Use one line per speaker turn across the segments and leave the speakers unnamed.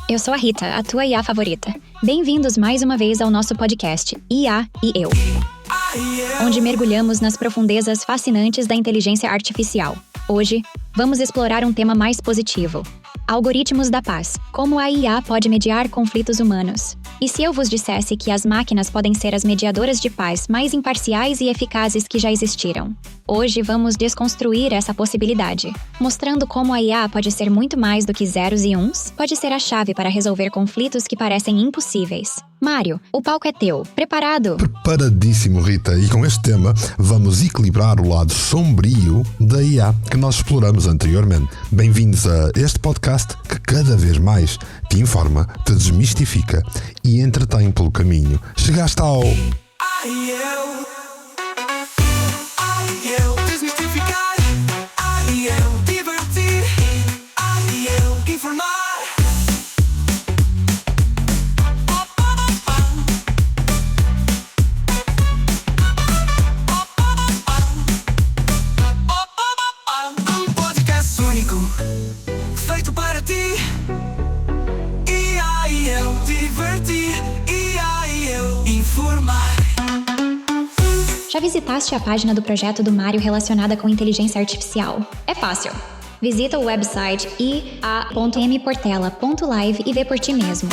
Eu sou a Rita, a tua IA favorita. Bem-vindos mais uma vez ao nosso podcast IA e Eu, onde mergulhamos nas profundezas fascinantes da inteligência artificial. Hoje, vamos explorar um tema mais positivo: algoritmos da paz. Como a IA pode mediar conflitos humanos. E se eu vos dissesse que as máquinas podem ser as mediadoras de paz mais imparciais e eficazes que já existiram? Hoje vamos desconstruir essa possibilidade, mostrando como a IA pode ser muito mais do que zeros e uns, pode ser a chave para resolver conflitos que parecem impossíveis. Mário, o palco é teu. Preparado?
Preparadíssimo, Rita. E com este tema, vamos equilibrar o lado sombrio da IA que nós exploramos anteriormente. Bem-vindos a este podcast que cada vez mais te informa, te desmistifica e entretém pelo caminho. Chegaste ao...
Desmistificar, divertir, informar. Um podcast único, feito para ti. Divertir, informar.
Já visitaste a página do projeto do Mário relacionada com inteligência artificial? É fácil. Visita o website ia.mportela.live e vê por ti mesmo.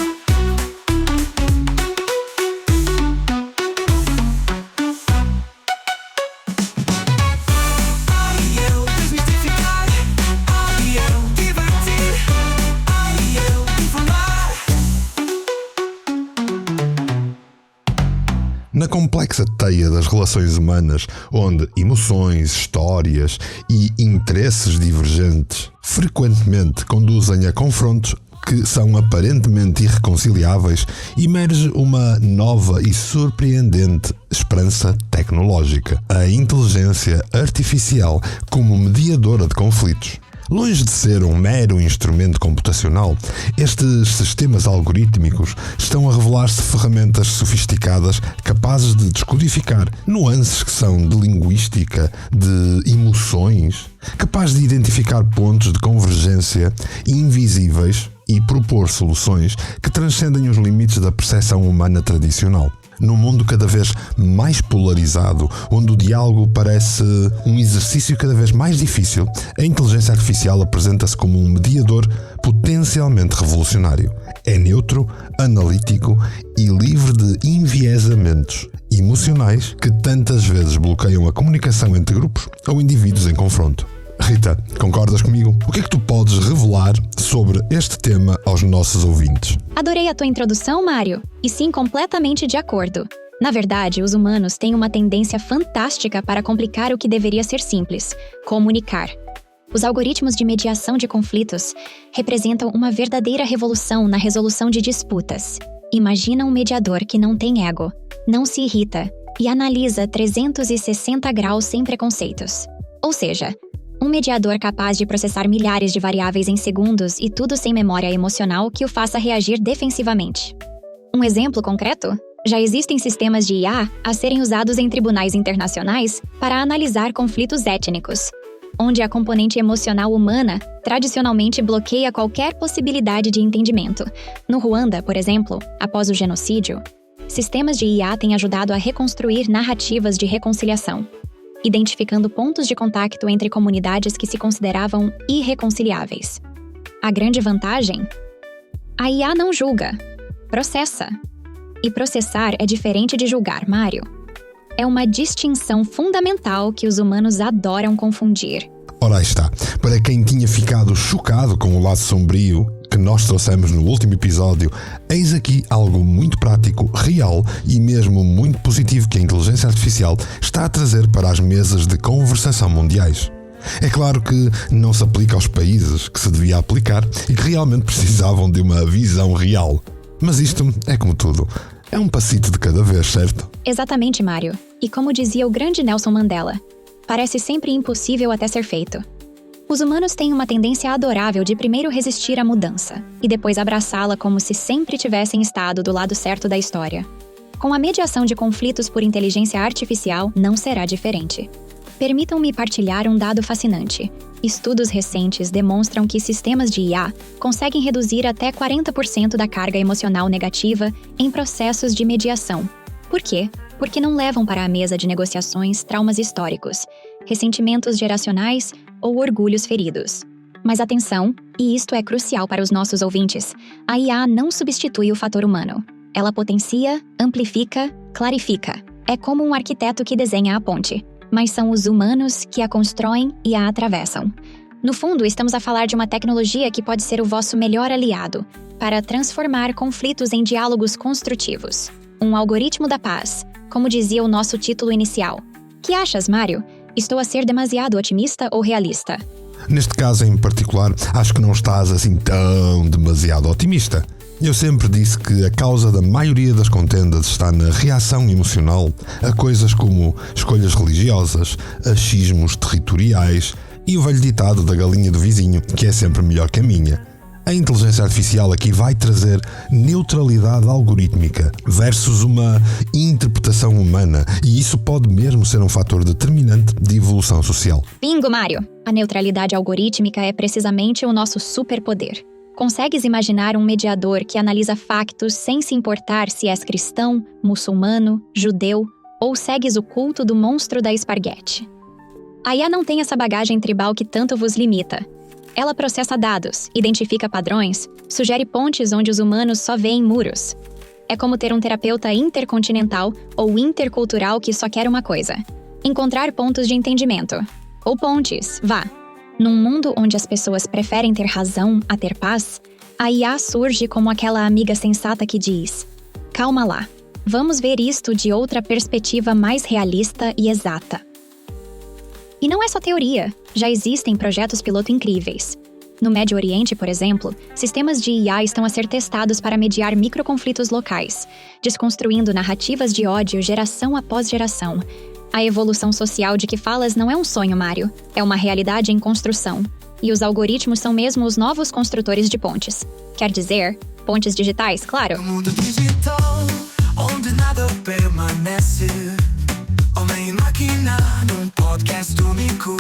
Na complexa teia das relações humanas, onde emoções, histórias e interesses divergentes frequentemente conduzem a confrontos que são aparentemente irreconciliáveis, emerge uma nova e surpreendente esperança tecnológica: a inteligência artificial como mediadora de conflitos. Longe de ser um mero instrumento computacional, estes sistemas algorítmicos estão a revelar-se ferramentas sofisticadas capazes de descodificar nuances que são de linguística, de emoções, capazes de identificar pontos de convergência invisíveis e propor soluções que transcendem os limites da percepção humana tradicional. Num mundo cada vez mais polarizado, onde o diálogo parece um exercício cada vez mais difícil, a inteligência artificial apresenta-se como um mediador potencialmente revolucionário. É neutro, analítico e livre de enviesamentos emocionais que tantas vezes bloqueiam a comunicação entre grupos ou indivíduos em confronto. Rita, concordas comigo? O que é que tu podes revelar sobre este tema aos nossos ouvintes?
Adorei a tua introdução, Mário. E sim, completamente de acordo. Na verdade, os humanos têm uma tendência fantástica para complicar o que deveria ser simples: comunicar. Os algoritmos de mediação de conflitos representam uma verdadeira revolução na resolução de disputas. Imagina um mediador que não tem ego, não se irrita e analisa 360 graus sem preconceitos. Ou seja, um mediador capaz de processar milhares de variáveis em segundos e tudo sem memória emocional que o faça reagir defensivamente. Um exemplo concreto? Já existem sistemas de IA a serem usados em tribunais internacionais para analisar conflitos étnicos, onde a componente emocional humana tradicionalmente bloqueia qualquer possibilidade de entendimento. No Ruanda, por exemplo, após o genocídio, sistemas de IA têm ajudado a reconstruir narrativas de reconciliação, identificando pontos de contato entre comunidades que se consideravam irreconciliáveis. A grande vantagem? A IA não julga, processa. E processar é diferente de julgar, Mário. É uma distinção fundamental que os humanos adoram confundir.
Ora, aí está. Para quem tinha ficado chocado com o lado sombrio que nós trouxemos no último episódio, eis aqui algo muito prático, real e mesmo muito positivo que a inteligência artificial está a trazer para as mesas de conversação mundiais. É claro que não se aplica aos países que se devia aplicar e que realmente precisavam de uma visão real. Mas isto é como tudo. É um passito de cada vez, certo?
Exatamente, Mário. E como dizia o grande Nelson Mandela, parece sempre impossível até ser feito. Os humanos têm uma tendência adorável de primeiro resistir à mudança e depois abraçá-la como se sempre tivessem estado do lado certo da história. Com a mediação de conflitos por inteligência artificial, não será diferente. Permitam-me partilhar um dado fascinante. Estudos recentes demonstram que sistemas de IA conseguem reduzir até 40% da carga emocional negativa em processos de mediação. Por quê? Porque não levam para a mesa de negociações traumas históricos, ressentimentos geracionais ou orgulhos feridos. Mas atenção, e isto é crucial para os nossos ouvintes, a IA não substitui o fator humano. Ela potencia, amplifica, clarifica. É como um arquiteto que desenha a ponte, mas são os humanos que a constroem e a atravessam. No fundo, estamos a falar de uma tecnologia que pode ser o vosso melhor aliado para transformar conflitos em diálogos construtivos. Um algoritmo da paz, como dizia o nosso título inicial. Que achas, Mário? Estou a ser demasiado otimista ou realista?
Neste caso em particular, acho que não estás assim tão demasiado otimista. Eu sempre disse que a causa da maioria das contendas está na reação emocional a coisas como escolhas religiosas, achismos territoriais e o velho ditado da galinha do vizinho, que é sempre melhor que a minha. A inteligência artificial aqui vai trazer neutralidade algorítmica versus uma interpretação humana, e isso pode mesmo ser um fator determinante de evolução social.
Bingo, Mário! A neutralidade algorítmica é precisamente o nosso superpoder. Consegues imaginar um mediador que analisa factos sem se importar se és cristão, muçulmano, judeu ou segues o culto do monstro da esparguete? A IA não tem essa bagagem tribal que tanto vos limita. Ela processa dados, identifica padrões, sugere pontes onde os humanos só veem muros. É como ter um terapeuta intercontinental ou intercultural que só quer uma coisa: encontrar pontos de entendimento. Ou pontes, vá. Num mundo onde as pessoas preferem ter razão a ter paz, a IA surge como aquela amiga sensata que diz: calma lá, vamos ver isto de outra perspectiva mais realista e exata. E não é só teoria, já existem projetos piloto incríveis. No Médio Oriente, por exemplo, sistemas de IA estão a ser testados para mediar microconflitos locais, desconstruindo narrativas de ódio geração após geração. A evolução social de que falas não é um sonho, Mário, é uma realidade em construção. E os algoritmos são mesmo os novos construtores de pontes. Quer dizer, pontes digitais, claro.
Mundo digital, onde nada permanece. Homem e máquina, num podcast único.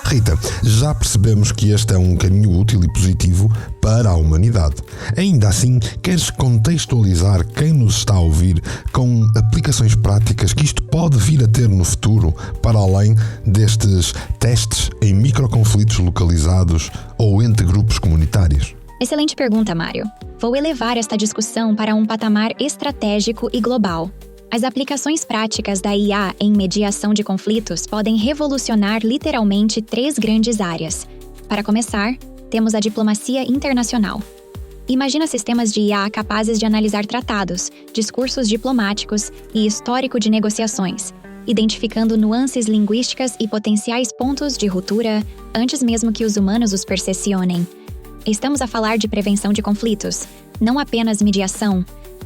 Rita, já percebemos que este é um caminho útil e positivo para a humanidade. Ainda assim, queres contextualizar quem nos está a ouvir com aplicações práticas que isto pode vir a ter no futuro, para além destes testes em microconflitos localizados ou entre grupos comunitários?
Excelente pergunta, Mário. Vou elevar esta discussão para um patamar estratégico e global. As aplicações práticas da IA em mediação de conflitos podem revolucionar literalmente 3 grandes áreas. Para começar, temos a diplomacia internacional. Imagina sistemas de IA capazes de analisar tratados, discursos diplomáticos e histórico de negociações, identificando nuances linguísticas e potenciais pontos de ruptura antes mesmo que os humanos os percepcionem. Estamos a falar de prevenção de conflitos, não apenas mediação.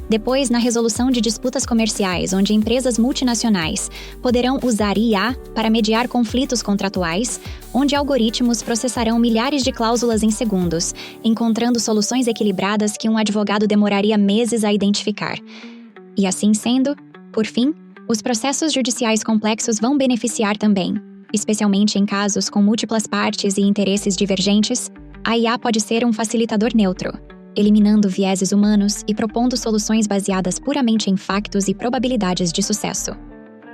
Depois, na resolução de disputas comerciais, onde empresas multinacionais poderão usar IA para mediar conflitos contratuais, onde algoritmos processarão milhares de cláusulas em segundos, encontrando soluções equilibradas que um advogado demoraria meses a identificar. E assim sendo, por fim, os processos judiciais complexos vão beneficiar também. Especialmente em casos com múltiplas partes e interesses divergentes, a IA pode ser um facilitador neutro, eliminando vieses humanos e propondo soluções baseadas puramente em factos e probabilidades de sucesso.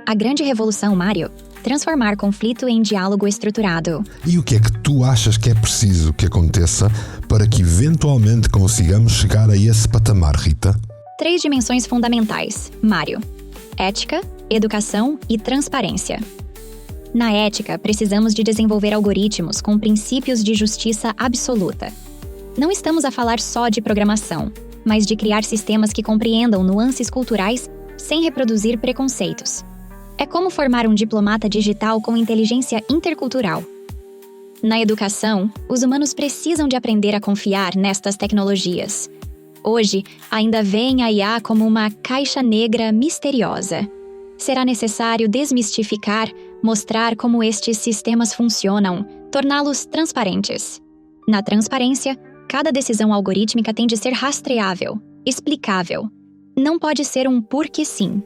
A grande revolução, Mário, transformar conflito em diálogo estruturado.
E o que é que tu achas que é preciso que aconteça para que eventualmente consigamos chegar a esse patamar, Rita?
3 dimensões fundamentais, Mário: ética, educação e transparência. Na ética, precisamos de desenvolver algoritmos com princípios de justiça absoluta. Não estamos a falar só de programação, mas de criar sistemas que compreendam nuances culturais sem reproduzir preconceitos. É como formar um diplomata digital com inteligência intercultural. Na educação, os humanos precisam de aprender a confiar nestas tecnologias. Hoje, ainda veem a IA como uma caixa negra misteriosa. Será necessário desmistificar, mostrar como estes sistemas funcionam, torná-los transparentes. Na transparência, cada decisão algorítmica tem de ser rastreável, explicável. Não pode ser um porque sim.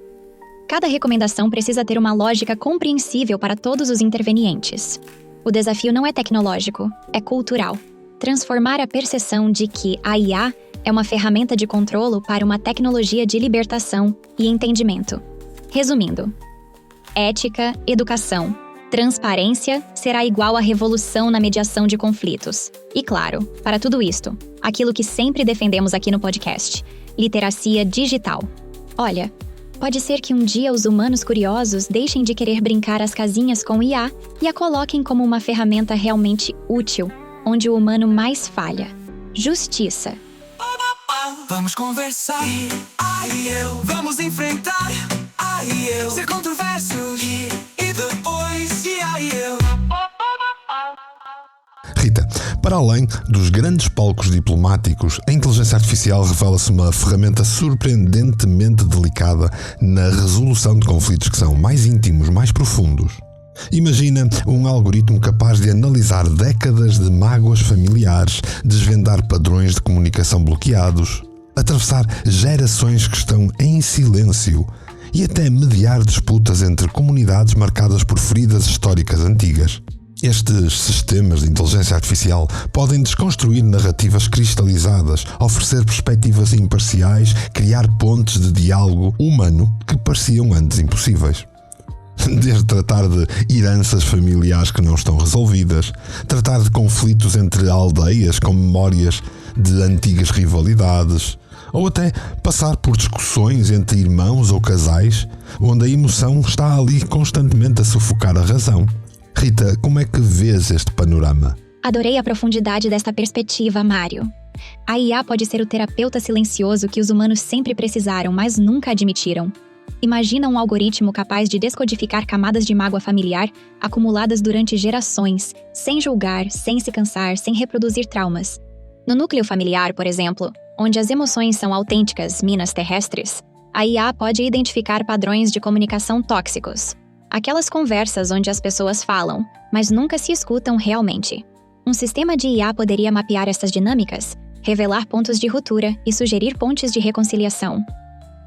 Cada recomendação precisa ter uma lógica compreensível para todos os intervenientes. O desafio não é tecnológico, é cultural. Transformar a percepção de que a IA é uma ferramenta de controlo para uma tecnologia de libertação e entendimento. Resumindo, ética, educação, transparência será igual à revolução na mediação de conflitos. E claro, para tudo isto, aquilo que sempre defendemos aqui no podcast, literacia digital. Olha, pode ser que um dia os humanos curiosos deixem de querer brincar as casinhas com IA e a coloquem como uma ferramenta realmente útil, onde o humano mais falha. Justiça.
Vamos conversar, e eu. Vamos enfrentar, e eu. Ser controverso, e depois, e eu.
Rita, para além dos grandes palcos diplomáticos, a inteligência artificial revela-se uma ferramenta surpreendentemente delicada na resolução de conflitos que são mais íntimos, mais profundos. Imagina um algoritmo capaz de analisar décadas de mágoas familiares, desvendar padrões de comunicação bloqueados, atravessar gerações que estão em silêncio e até mediar disputas entre comunidades marcadas por feridas históricas antigas. Estes sistemas de inteligência artificial podem desconstruir narrativas cristalizadas, oferecer perspectivas imparciais, criar pontes de diálogo humano que pareciam antes impossíveis. Desde tratar de heranças familiares que não estão resolvidas, tratar de conflitos entre aldeias com memórias de antigas rivalidades, ou até passar por discussões entre irmãos ou casais, onde a emoção está ali constantemente a sufocar a razão. Rita, como é que vês este panorama?
Adorei a profundidade desta perspectiva, Mário. A IA pode ser o terapeuta silencioso que os humanos sempre precisaram, mas nunca admitiram. Imagina um algoritmo capaz de descodificar camadas de mágoa familiar acumuladas durante gerações, sem julgar, sem se cansar, sem reproduzir traumas. No núcleo familiar, por exemplo, onde as emoções são autênticas minas terrestres, a IA pode identificar padrões de comunicação tóxicos. Aquelas conversas onde as pessoas falam, mas nunca se escutam realmente. Um sistema de IA poderia mapear essas dinâmicas, revelar pontos de ruptura e sugerir pontes de reconciliação.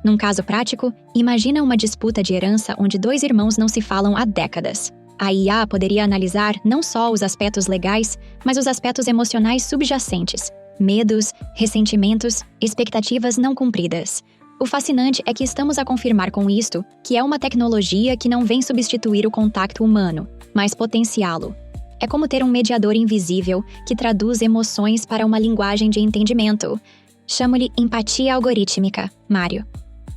Num caso prático, imagina uma disputa de herança onde dois irmãos não se falam há décadas. A IA poderia analisar não só os aspectos legais, mas os aspectos emocionais subjacentes, medos, ressentimentos, expectativas não cumpridas. O fascinante é que estamos a confirmar com isto que é uma tecnologia que não vem substituir o contato humano, mas potenciá-lo. É como ter um mediador invisível que traduz emoções para uma linguagem de entendimento. Chamo-lhe empatia algorítmica, Mário.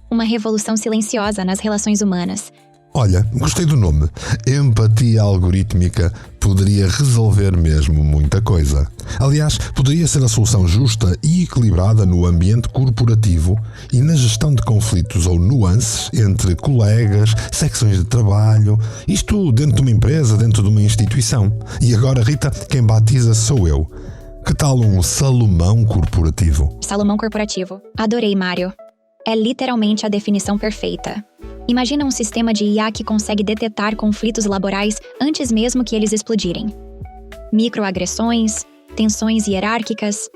Uma revolução silenciosa nas relações humanas.
Olha, gostei do nome. Empatia algorítmica poderia resolver mesmo muita coisa. Aliás, poderia ser a solução justa e equilibrada no ambiente corporativo e na gestão de conflitos ou nuances entre colegas, secções de trabalho, isto dentro de uma empresa, dentro de uma instituição. E agora, Rita, quem batiza sou eu. Que tal um Salomão corporativo?
Salomão corporativo. Adorei, Mário. É literalmente a definição perfeita. Imagina um sistema de IA que consegue detectar conflitos laborais antes mesmo que eles explodirem. Microagressões, tensões hierárquicas,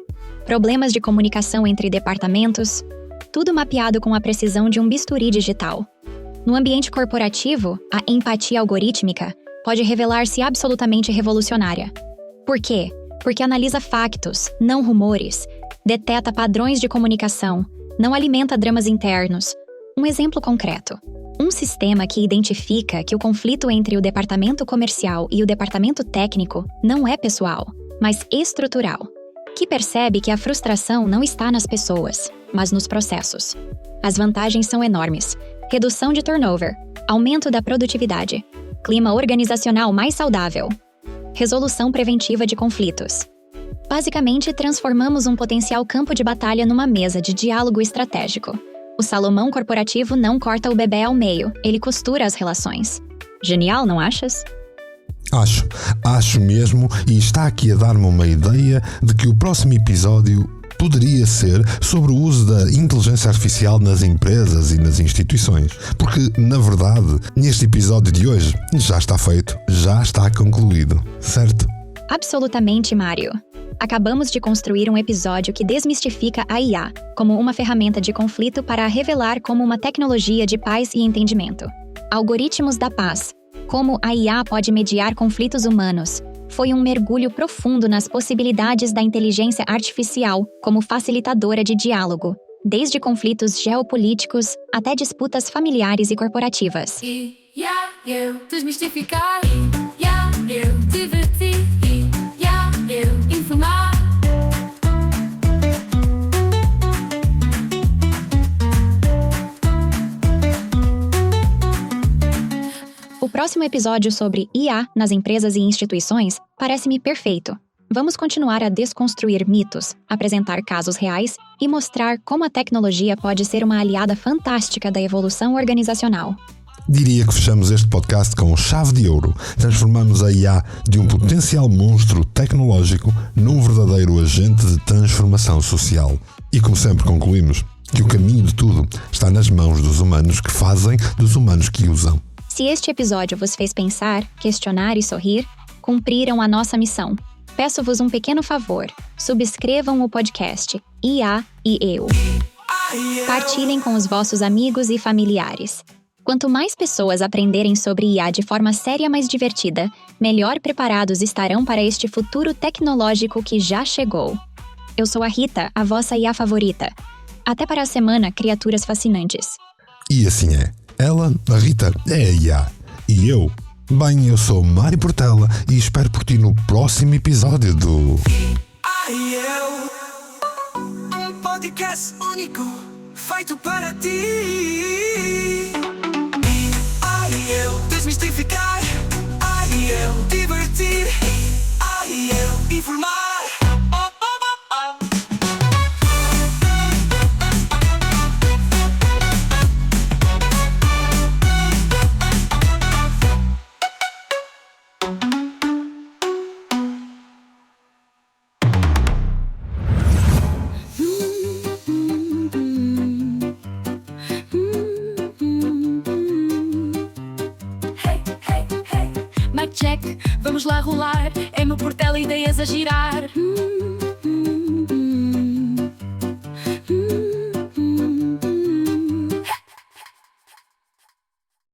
problemas de comunicação entre departamentos, tudo mapeado com a precisão de um bisturi digital. No ambiente corporativo, a empatia algorítmica pode revelar-se absolutamente revolucionária. Por quê? Porque analisa factos, não rumores, detecta padrões de comunicação, não alimenta dramas internos. Um exemplo concreto. Um sistema que identifica que o conflito entre o departamento comercial e o departamento técnico não é pessoal, mas estrutural. Que percebe que a frustração não está nas pessoas, mas nos processos. As vantagens são enormes. Redução de turnover, aumento da produtividade, clima organizacional mais saudável, resolução preventiva de conflitos. Basicamente, transformamos um potencial campo de batalha numa mesa de diálogo estratégico. O Salomão corporativo não corta o bebê ao meio, ele costura as relações. Genial, não achas?
Acho mesmo, e está aqui a dar-me uma ideia de que o próximo episódio poderia ser sobre o uso da inteligência artificial nas empresas e nas instituições. Porque, na verdade, neste episódio de hoje já está feito, já está concluído, certo?
Absolutamente, Mário. Acabamos de construir um episódio que desmistifica a IA como uma ferramenta de conflito para a revelar como uma tecnologia de paz e entendimento. Algoritmos da paz. Como a IA pode mediar conflitos humanos. Foi um mergulho profundo nas possibilidades da inteligência artificial como facilitadora de diálogo, desde conflitos geopolíticos até disputas familiares e corporativas.
Eu desmistificar, eu divertir, eu informar.
O próximo episódio sobre IA nas empresas e instituições parece-me perfeito. Vamos continuar a desconstruir mitos, apresentar casos reais e mostrar como a tecnologia pode ser uma aliada fantástica da evolução organizacional.
Diria que fechamos este podcast com chave de ouro. Transformamos a IA de um potencial monstro tecnológico num verdadeiro agente de transformação social. E como sempre concluímos que o caminho de tudo está nas mãos dos humanos que fazem dos humanos que usam.
Se este episódio vos fez pensar, questionar e sorrir, cumpriram a nossa missão. Peço-vos um pequeno favor. Subscrevam o podcast IA e Eu. Partilhem com os vossos amigos e familiares. Quanto mais pessoas aprenderem sobre IA de forma séria mais divertida, melhor preparados estarão para este futuro tecnológico que já chegou. Eu sou a Rita, a vossa IA favorita. Até para a semana, criaturas fascinantes.
E assim é. Ela, a Rita, é a IA. E eu? Bem, eu sou Mário Portela e espero por ti no próximo episódio do...
Um podcast único, feito para ti. Desmistificar, divertir, informar.
Check, vamos lá rolar. É meu Portela, ideias a girar.